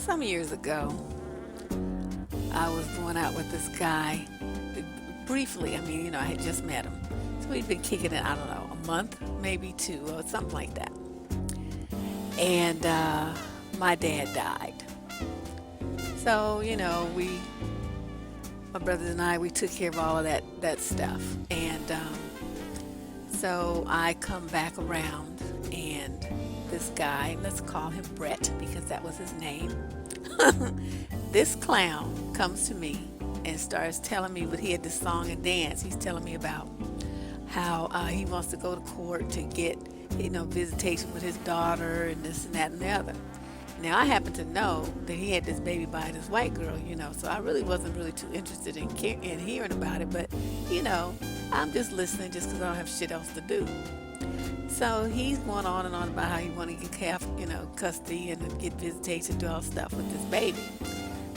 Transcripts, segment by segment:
Some years ago, I was going out with this guy. Briefly, I mean, I had just met him. So we'd been kicking it, I don't know, a month, maybe two, or something like that. And my dad died. So, my brothers and I, we took care of all of that stuff. And so I come back around, and this guy, let's call him Brett because that was his name. This clown comes to me and starts telling me what he had this song and dance. He's telling me about how he wants to go to court to get, visitation with his daughter and this and that and the other. Now, I happen to know that he had this baby by this white girl, so I really wasn't really too interested in hearing about it. But, I'm just listening just because I don't have shit else to do. So he's going on and on about how he want to get custody and get visitation, do all stuff with this baby.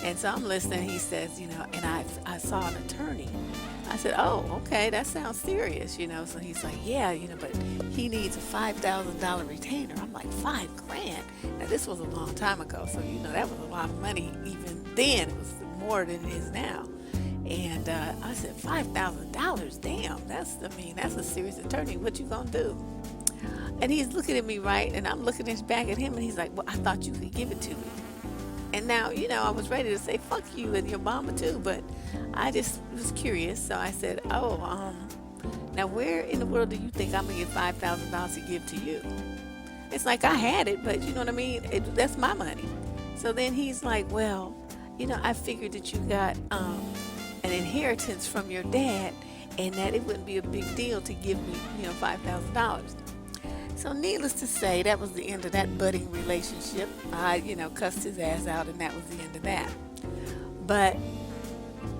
And so I'm listening. He says, and I saw an attorney. I said, oh, okay, that sounds serious, So he's like, yeah, but he needs a $5,000 retainer. I'm like, $5,000? Now this was a long time ago, so that was a lot of money. Even then, it was more than it is now. And I said, $5,000? Damn, that's a serious attorney. What you gonna do? And he's looking at me, right, and I'm looking back at him, and he's like, well, I thought you could give it to me. And now, I was ready to say, fuck you and your mama too, but I just was curious. So I said, now where in the world do you think I'm going to get $5,000 to give to you? It's like I had it, but you know what I mean? That's my money. So then he's like, well, I figured that you got an inheritance from your dad and that it wouldn't be a big deal to give me, $5,000. So needless to say, that was the end of that budding relationship. I, cussed his ass out, and that was the end of that. But,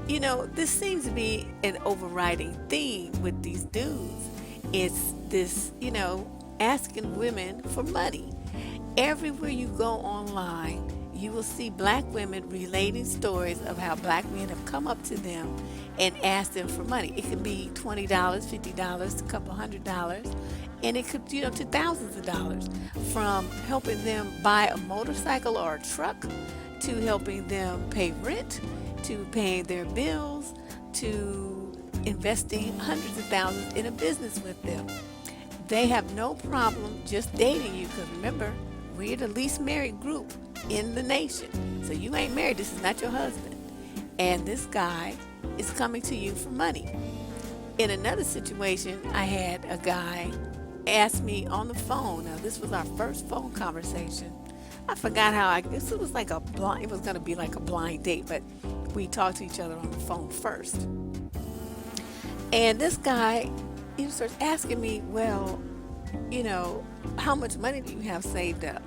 this seems to be an overriding theme with these dudes. It's this, asking women for money. Everywhere you go online, you will see black women relating stories of how black men have come up to them and asked them for money. It could be $20, $50, a couple $100. And it could, to thousands of dollars, from helping them buy a motorcycle or a truck, to helping them pay rent, to paying their bills, to investing hundreds of thousands in a business with them. They have no problem just dating you, because remember, we're the least married group in the nation. So you ain't married, this is not your husband. And this guy is coming to you for money. In another situation, I had a guy asked me on the phone. Now, this was our first phone conversation. I forgot how I guess it was like it was going to be like a blind date, but we talked to each other on the phone first. And this guy, he starts asking me, well, how much money do you have saved up?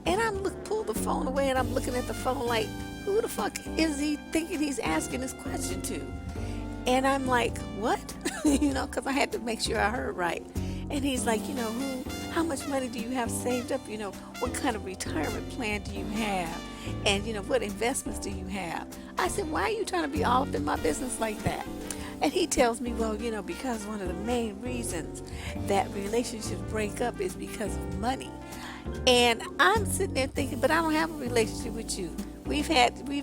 And pull the phone away, and I'm looking at the phone like, who the fuck is he thinking he's asking this question to? And I'm like, what? Because I had to make sure I heard right. And he's like, how much money do you have saved up? What kind of retirement plan do you have? And, what investments do you have? I said, why are you trying to be all up in my business like that? And he tells me, well, because one of the main reasons that relationships break up is because of money. And I'm sitting there thinking, but I don't have a relationship with you. We've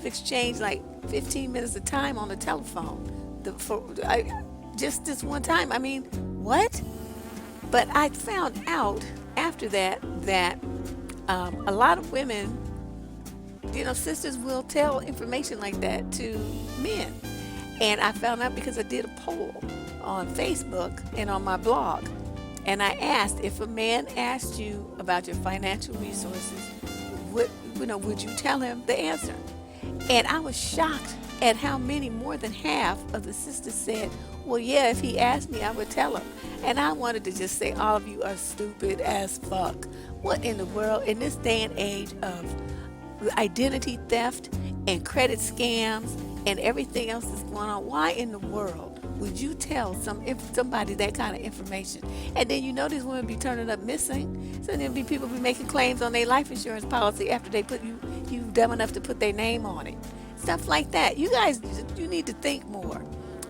exchanged like 15 minutes of time on the telephone. Just this one time. I mean, what? But I found out after that a lot of women, sisters will tell information like that to men. And I found out because I did a poll on Facebook and on my blog. And I asked, if a man asked you about your financial resources, would you tell him the answer? And I was shocked at how many, more than half of the sisters said, well, yeah, if he asked me, I would tell him. And I wanted to just say, all of you are stupid as fuck. What in the world, in this day and age of identity theft and credit scams and everything else that's going on, why in the world would you tell somebody that kind of information? And then these women be turning up missing. So then people be making claims on their life insurance policy after they put you dumb enough to put their name on it. Stuff like that. You guys, you need to think more.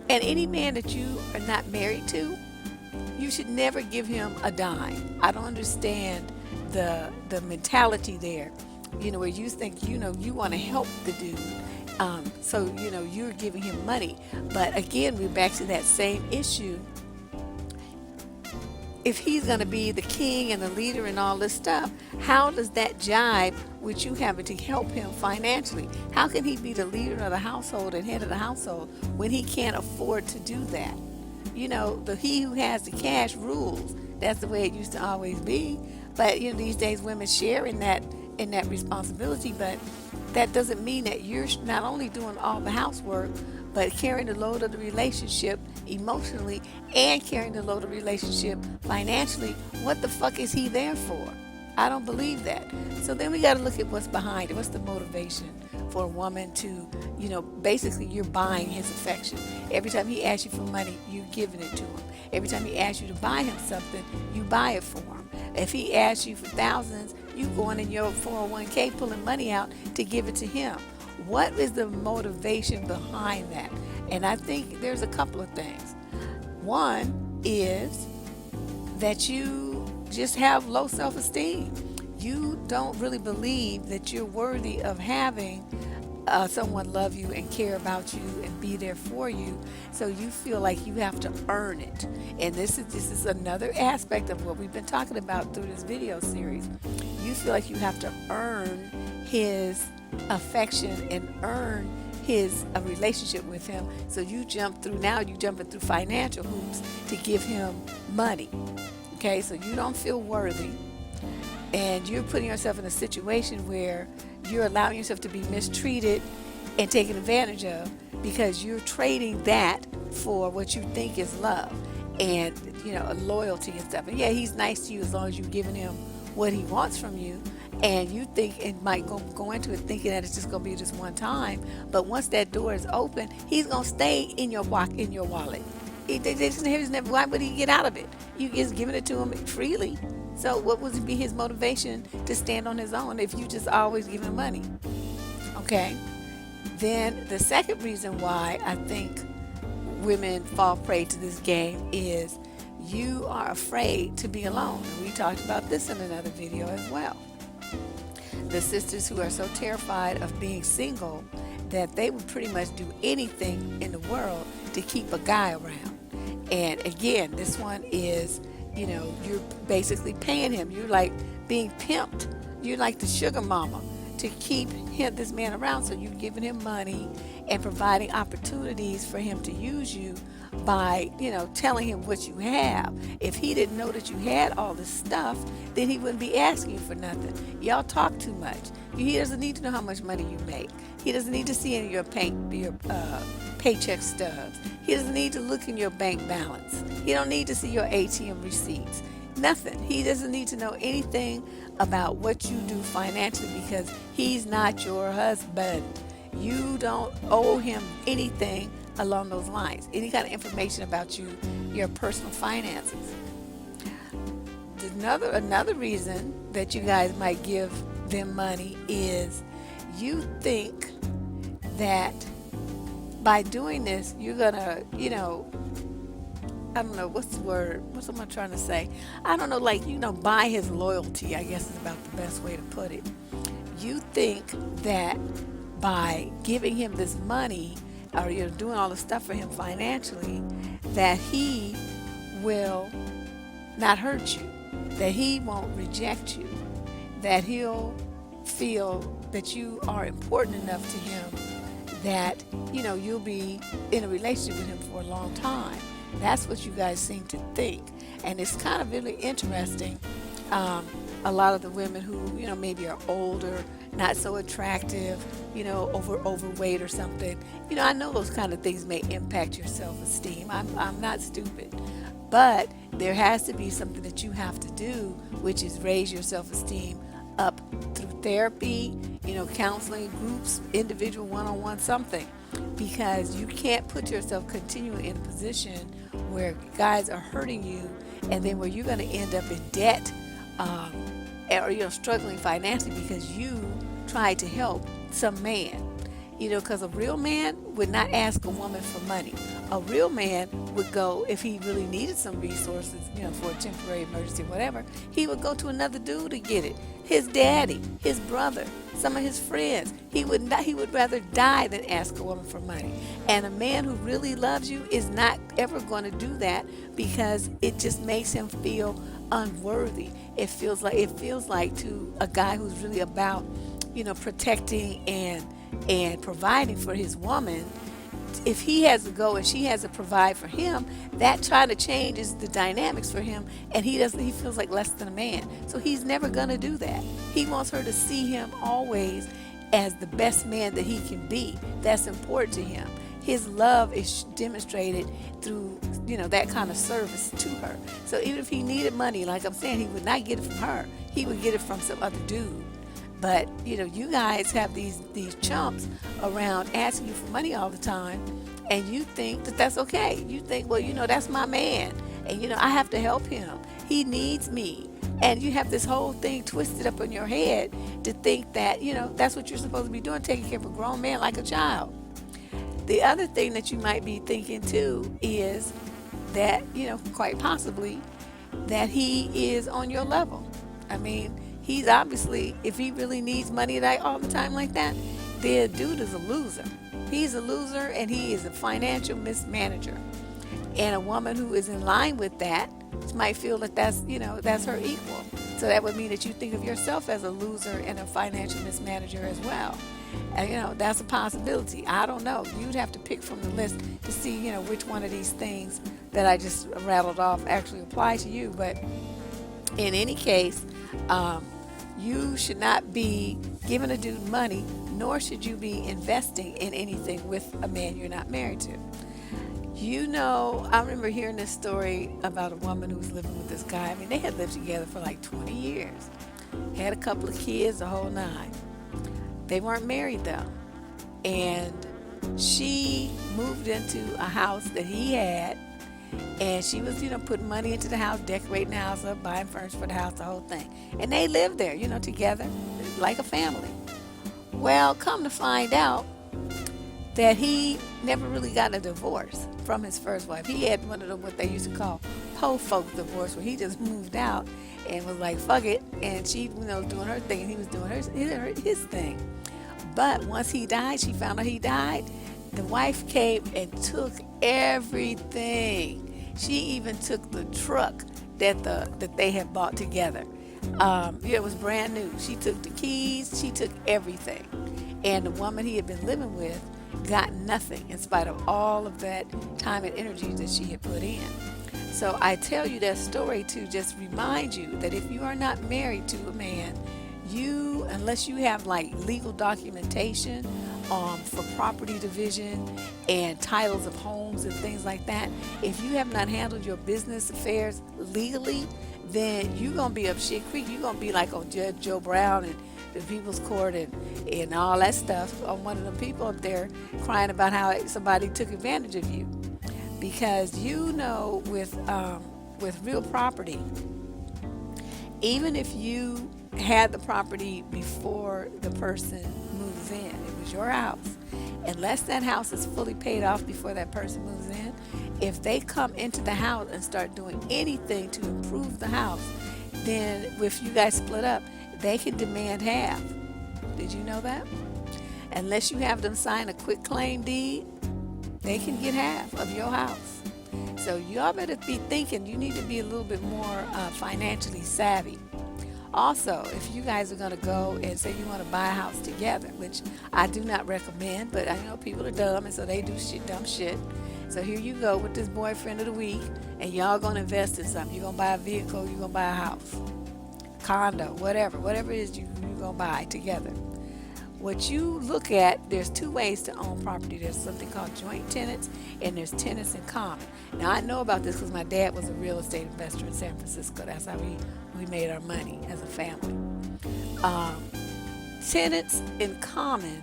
And any man that you are not married to, you should never give him a dime. I don't understand the mentality there where you think, you want to help the dude. So, you're giving him money. But again, we're back to that same issue. If he's going to be the king and the leader and all this stuff, how does that jive with you having to help him financially? How can he be the leader of the household and head of the household when he can't afford to do that? The he who has the cash rules. That's the way it used to always be. But these days women share in that responsibility. But that doesn't mean that you're not only doing all the housework, but carrying the load of the relationship emotionally and carrying the load of the relationship financially. What the fuck is he there for? I don't believe that. So then we got to look at what's behind it. What's the motivation for a woman to, basically you're buying his affection. Every time he asks you for money, you're giving it to him. Every time he asks you to buy him something, you buy it for him. If he asks you for thousands, you going in your 401k pulling money out to give it to him. What is the motivation behind that? And I think there's a couple of things. One is that you just have low self-esteem. You don't really believe that you're worthy of having someone love you and care about you and be there for you. So you feel like you have to earn it. And this is another aspect of what we've been talking about through this video series. You feel like you have to earn his affection and earn his a relationship with him. So you're jumping through financial hoops to give him money. Okay, so you don't feel worthy, and you're putting yourself in a situation where you're allowing yourself to be mistreated and taken advantage of because you're trading that for what you think is love and loyalty and stuff. And yeah, he's nice to you as long as you're giving him what he wants from you. And you think it might go into it thinking that it's just going to be just one time. But once that door is open, he's going to stay in your wallet. Why would he get out of it? You just giving it to him freely. So what would be his motivation to stand on his own if you just always give him money? Okay. Then the second reason why I think women fall prey to this game is you are afraid to be alone. And we talked about this in another video as well. The sisters who are so terrified of being single that they would pretty much do anything in the world to keep a guy around. And again, this one is, you're basically paying him. You're like being pimped. You're like the sugar mama to keep this man around. So you're giving him money and providing opportunities for him to use you by, telling him what you have. If he didn't know that you had all this stuff, then he wouldn't be asking you for nothing. Y'all talk too much. He doesn't need to know how much money you make. He doesn't need to see any of your paycheck stubs. He doesn't need to look in your bank balance. He don't need to see your ATM receipts. Nothing. He doesn't need to know anything about what you do financially because he's not your husband. You don't owe him anything along those lines. Any kind of information about your personal finances. Another reason that you guys might give them money is you think that by doing this, you're gonna, I don't know, what's the word? What's am I trying to say? I don't know, buy his loyalty, I guess is about the best way to put it. You think that by giving him this money or doing all the stuff for him financially, that he will not hurt you, that he won't reject you, that he'll feel that you are important enough to him that, you'll be in a relationship with him for a long time. That's what you guys seem to think. And it's kind of really interesting. A lot of the women who, maybe are older, not so attractive, overweight or something, I know those kind of things may impact your self-esteem. I'm not stupid. But there has to be something that you have to do, which is raise your self-esteem up through therapy, counseling groups, individual one-on-one, something. Because you can't put yourself continually in a position where guys are hurting you and then where you're going to end up in debt or struggling financially because you tried to help some man. Because a real man would not ask a woman for money. A real man would go, if he really needed some resources, for a temporary emergency, whatever, he would go to another dude to get it. His daddy, his brother, some of his friends. He would rather die than ask a woman for money. And a man who really loves you is not ever going to do that, because it just makes him feel unworthy. It feels like to a guy who's really about, protecting and providing for his woman, if he has to go and she has to provide for him, that trying to changes the dynamics for him, and he feels like less than a man. So he's never gonna do that. He wants her to see him always as the best man that he can be. That's important to him. His love is demonstrated through, that kind of service to her. So even if he needed money, like I'm saying, he would not get it from her. He would get it from some other dude. But you guys have these chumps around asking you for money all the time, and you think that that's okay. You think, well, that's my man, and I have to help him. He needs me, and you have this whole thing twisted up in your head to think that that's what you're supposed to be doing, taking care of a grown man like a child. The other thing that you might be thinking too is that quite possibly that he is on your level. I mean, he's obviously, if he really needs money all the time like that, the dude is a loser. He's a loser, and he is a financial mismanager. And a woman who is in line with that might feel that that's her equal. So that would mean that you think of yourself as a loser and a financial mismanager as well. And that's a possibility. I don't know. You'd have to pick from the list to see which one of these things that I just rattled off actually apply to you. But in any case, you should not be giving a dude money, nor should you be investing in anything with a man you're not married to. I remember hearing this story about a woman who was living with this guy. I mean, they had lived together for like 20 years, had a couple of kids, the whole nine. They weren't married though. And she moved into a house that he had, and she was, putting money into the house, decorating the house up, buying furniture for the house, the whole thing. And they lived there, together, like a family. Well, come to find out that he never really got a divorce from his first wife. He had one of them, what they used to call po folk divorce, where he just moved out and was like, fuck it. And she, doing her thing, and he was doing his thing. But once he died, she found out he died. The wife came and took everything. She even took the truck that they had bought together. It was brand new. She took the keys. She took everything. And the woman he had been living with got nothing in spite of all of that time and energy that she had put in. So I tell you that story to just remind you that if you are not married to a man, unless you have like legal documentation for property division and titles of homes and things like that, if you have not handled your business affairs legally, then you're going to be up shit creek. You're going to be like on Judge Joe Brown and the People's Court and all that stuff, on one of them people up there crying about how somebody took advantage of you. Because with real property, even if you had the property before the person moves in, it was your house, unless that house is fully paid off before that person moves in, if they come into the house and start doing anything to improve the house, then if you guys split up, they can demand half. Did you know that? Unless you have them sign a quit claim deed, they can get half of your house. So y'all better be thinking, you need to be a little bit more financially savvy. Also, if you guys are going to go and say you want to buy a house together, which I do not recommend, but I know people are dumb, and so they do dumb shit. So here you go with this boyfriend of the week, and y'all going to invest in something. You're going to buy a vehicle, you're going to buy a house, condo, whatever it is you're going to buy together. What you look at, there's two ways to own property. There's something called joint tenants, and there's tenants in common. Now, I know about this because my dad was a real estate investor in San Francisco. That's how we made our money as a family. Tenants in common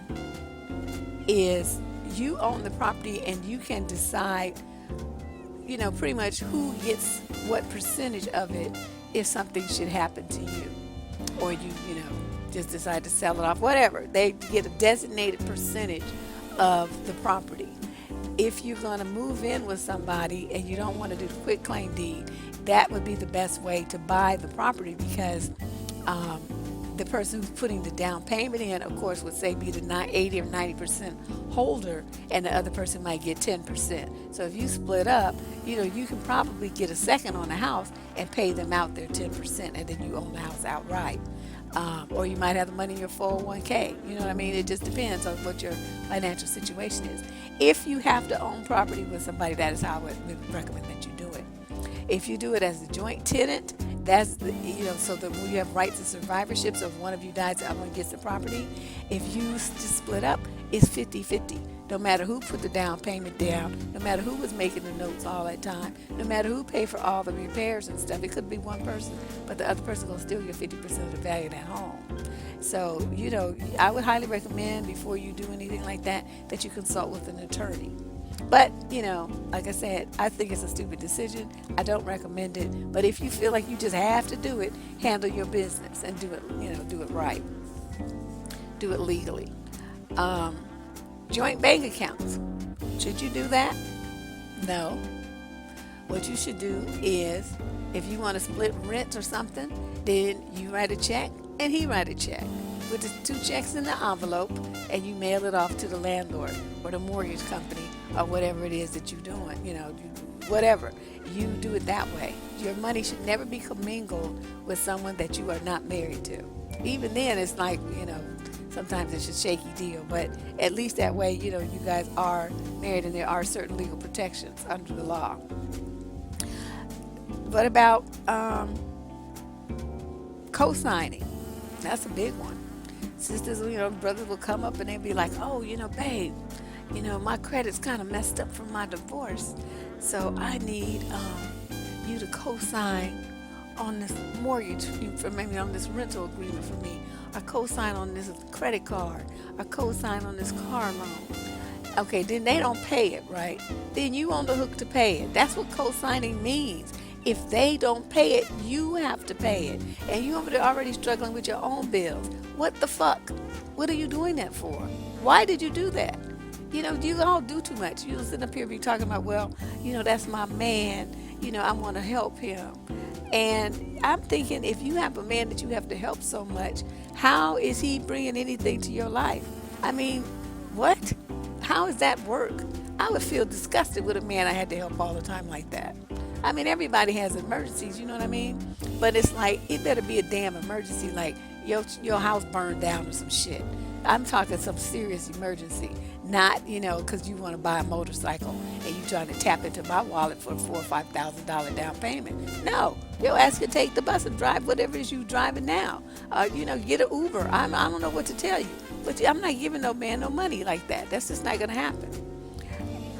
is you own the property and you can decide, pretty much who gets what percentage of it if something should happen to you, or you just decide to sell it off, whatever. They get a designated percentage of the property. If you're going to move in with somebody and you don't want to do the quit claim deed, that would be the best way to buy the property, because the person who's putting the down payment in, of course, would say be the 80 or 90% holder, and the other person might get 10%. So if you split up, you can probably get a second on the house and pay them out their 10%, and then you own the house outright. Or you might have the money in your 401k. You know what I mean? It just depends on what your financial situation is. If you have to own property with somebody, that is how I would recommend that you do it. If you do it as a joint tenant, that's so that when you have rights and survivorship, so if one of you dies, the other one gets the property. If you just split up, it's 50-50. No matter who put the down payment down, no matter who was making the notes all that time, no matter who paid for all the repairs and stuff, it could be one person, but the other person gonna steal your 50% of the value of that home. So, I would highly recommend before you do anything like that you consult with an attorney. But, like I said, I think it's a stupid decision. I don't recommend it. But if you feel like you just have to do it, handle your business and do it, do it right. Do it legally. Joint bank accounts. Should you do that? No. What you should do is, if you want to split rent or something, then you write a check and he write a check with the 2 checks in the envelope, and you mail it off to the landlord or the mortgage company or whatever it is that you're doing, whatever. You do it that way. Your money should never be commingled with someone that you are not married to. Even then, it's like, sometimes it's a shaky deal, but at least that way, you guys are married and there are certain legal protections under the law. What about co-signing? That's a big one. Sisters, brothers will come up and they'll be like, oh, babe, my credit's kind of messed up from my divorce, so I need you to co-sign on this mortgage for maybe on this rental agreement for me, or co-sign on this credit card, or co-sign on this car loan. Okay, then they don't pay it, right? Then you on the hook to pay it. That's what co-signing means. If they don't pay it, you have to pay it. And you over there already struggling with your own bills. What the fuck? What are you doing that for? Why did you do that? You all do too much. You sit up here be talking about, well, that's my man. I want to help him. And I'm thinking, if you have a man that you have to help so much, how is he bringing anything to your life? I mean, what? How does that work? I would feel disgusted with a man I had to help all the time like that. I mean, everybody has emergencies, you know what I mean? But it's like, it better be a damn emergency, like your house burned down or some shit. I'm talking some serious emergency, not, because you want to buy a motorcycle and you trying to tap into my wallet for a $4,000 or $5,000 down payment. No, your ass can take the bus and drive whatever it is you driving now. Get an Uber. I don't know what to tell you, but I'm not giving no man no money like that. That's just not going to happen.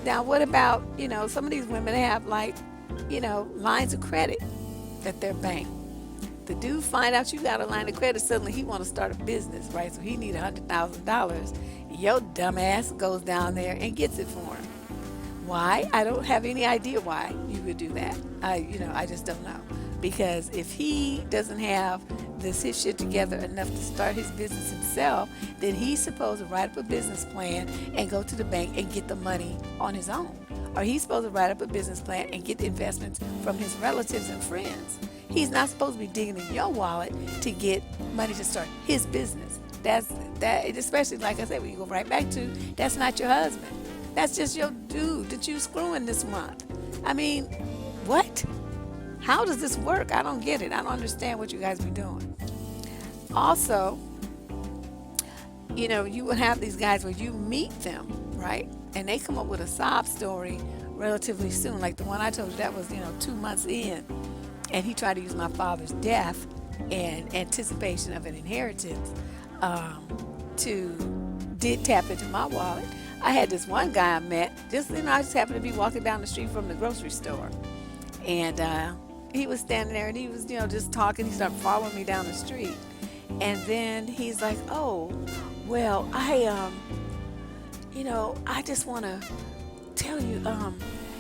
Now, what about, some of these women have lines of credit at their bank. The dude find out you got a line of credit, suddenly he want to start a business, right? So he need $100,000. Your dumb ass goes down there and gets it for him. Why? I don't have any idea why you would do that. I just don't know. Because if he doesn't have his shit together enough to start his business himself, then he's supposed to write up a business plan and go to the bank and get the money on his own. Or he's supposed to write up a business plan and get the investments from his relatives and friends. He's not supposed to be digging in your wallet to get money to start his business. That, especially like I said, we go right back to, that's not your husband. That's just your dude that you screwing this month. I mean, what? How does this work? I don't get it. I don't understand what you guys be doing. Also, you would have these guys where you meet them, right? And they come up with a sob story relatively soon. Like the one I told you, that was, 2 months in. And he tried to use my father's death in anticipation of an inheritance did tap into my wallet. I had this one guy I met, I just happened to be walking down the street from the grocery store. And he was standing there and he was, just talking. He started following me down the street. And then he's like, oh, well, I just want to tell you,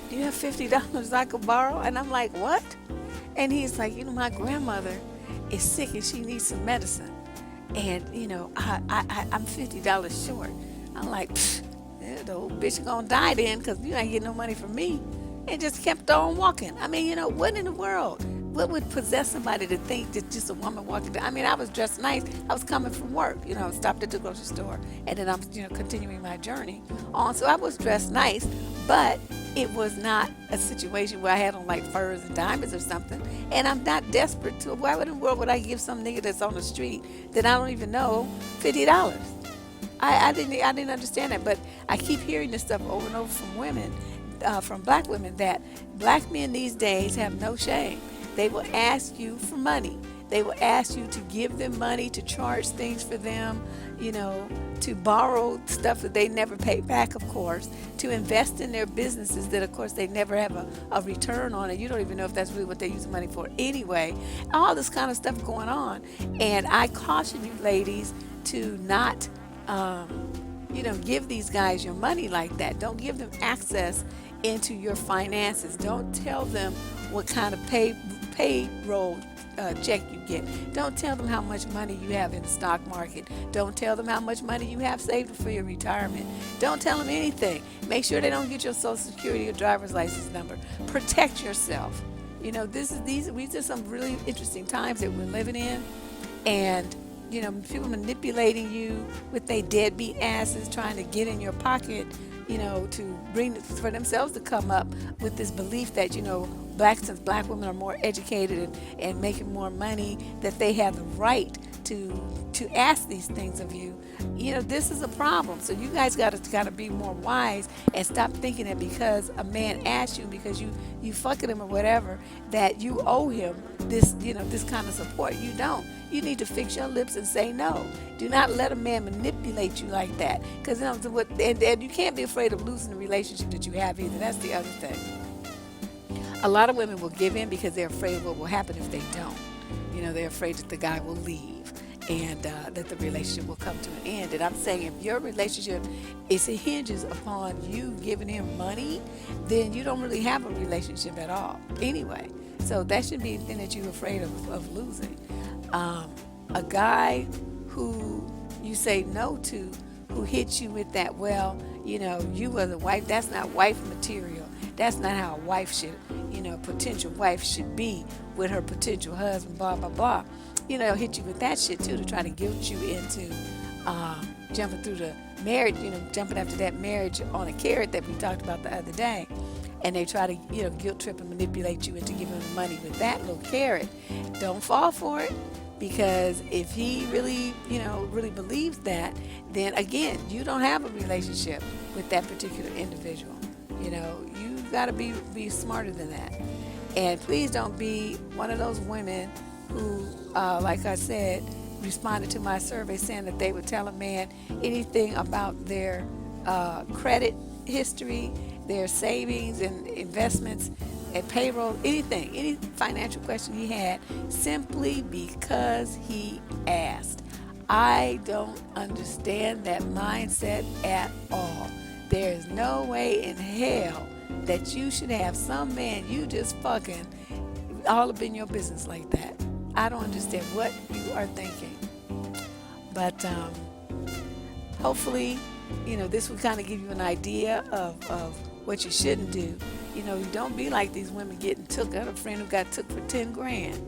do you have $50 I could borrow? And I'm like, what? And he's like, my grandmother is sick and she needs some medicine. And, I'm $50 short. I'm like, the old bitch gonna die then because you ain't getting no money from me. And just kept on walking. I mean, what in the world? what would possess somebody to think that just a woman walking down? I mean, I was dressed nice. I was coming from work, stopped at the grocery store, and then I'm, continuing my journey on. So I was dressed nice, but it was not a situation where I had on like furs and diamonds or something. And I'm not desperate to. Why in the world would I give some nigga that's on the street that I don't even know $50? I didn't understand that, but I keep hearing this stuff over and over from women, from black women, that black men these days have no shame. They will ask you for money. They will ask you to give them money, to charge things for them, to borrow stuff that they never pay back, of course, to invest in their businesses that, of course, they never have a return on, and you don't even know if that's really what they use the money for anyway. All this kind of stuff going on. And I caution you, ladies, to not give these guys your money like that. Don't give them access into your finances. Don't tell them what kind of payroll check you get. Don't tell them how much money you have in the stock market. Don't tell them how much money you have saved for your retirement. Don't tell them anything. Make sure they don't get your social security or driver's license number. Protect yourself. These are some really interesting times that we're living in, and people manipulating you with their deadbeat asses, trying to get in your pocket, to bring for themselves to come up with this belief that, since black women are more educated and making more money, that they have the right to ask these things of you. This is a problem. So you guys gotta be more wise and stop thinking that because a man asks you, because you fucking him or whatever, that you owe him this kind of support. You don't. You need to fix your lips and say no. Do not let a man manipulate you like that. Because and you can't be afraid of losing the relationship that you have either. That's the other thing. A lot of women will give in because they're afraid of what will happen if they don't. They're afraid that the guy will leave and that the relationship will come to an end. And I'm saying, if your relationship hinges upon you giving him money, then you don't really have a relationship at all anyway. So that should be anything that you're afraid of losing. A guy who you say no to, who hits you with that, you was a wife, that's not wife material. That's not how a wife should, potential wife should be with her potential husband, blah, blah, blah. Hit you with that shit too, to try to guilt you into jumping through the marriage, jumping after that marriage on a carrot that we talked about the other day. And they try to, guilt trip and manipulate you into giving them money with that little carrot. Don't fall for it, because if he really, really believes that, then again, you don't have a relationship with that particular individual. You got to be smarter than that. And please don't be one of those women who, like I said, responded to my survey saying that they would tell a man anything about their credit history, their savings and investments and payroll, anything, any financial question he had, simply because he asked. I don't understand that mindset at all. There is no way in hell that you should have some man you just fucking all up in your business like that. I don't understand what you are thinking. But hopefully, this will kind of give you an idea of what you shouldn't do. You don't be like these women getting took. I had a friend who got took for 10 grand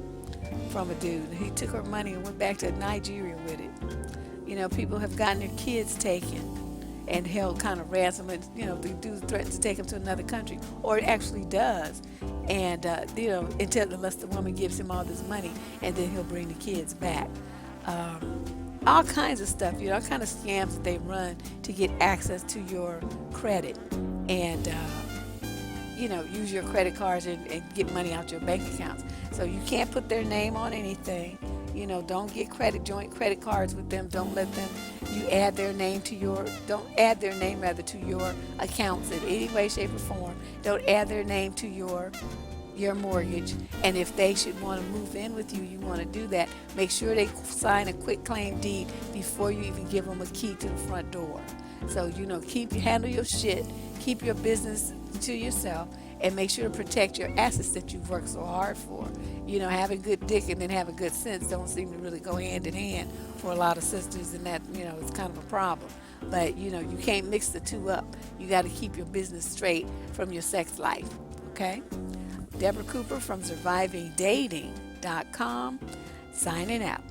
from a dude. He took her money and went back to Nigeria with it. People have gotten their kids taken and held kind of ransom, and the dude threatens to take them to another country, or it actually does, and unless the woman gives him all this money, and then he'll bring the kids back. All kinds of stuff, all kind of scams that they run to get access to your credit, and use your credit cards and get money out your bank accounts. So you can't put their name on anything. Don't get joint credit cards with them. Don't let them, don't add their name to your accounts in any way, shape, or form. Don't add their name to your mortgage. And if they should want to move in with you, you want to do that. Make sure they sign a quit claim deed before you even give them a key to the front door. So, handle your shit, keep your business to yourself, and make sure to protect your assets that you've worked so hard for. Having good dick and then having good sense don't seem to really go hand in hand for a lot of sisters, and that, it's kind of a problem. But, you can't mix the two up. You got to keep your business straight from your sex life, okay? Deborah Cooper from survivingdating.com, signing out.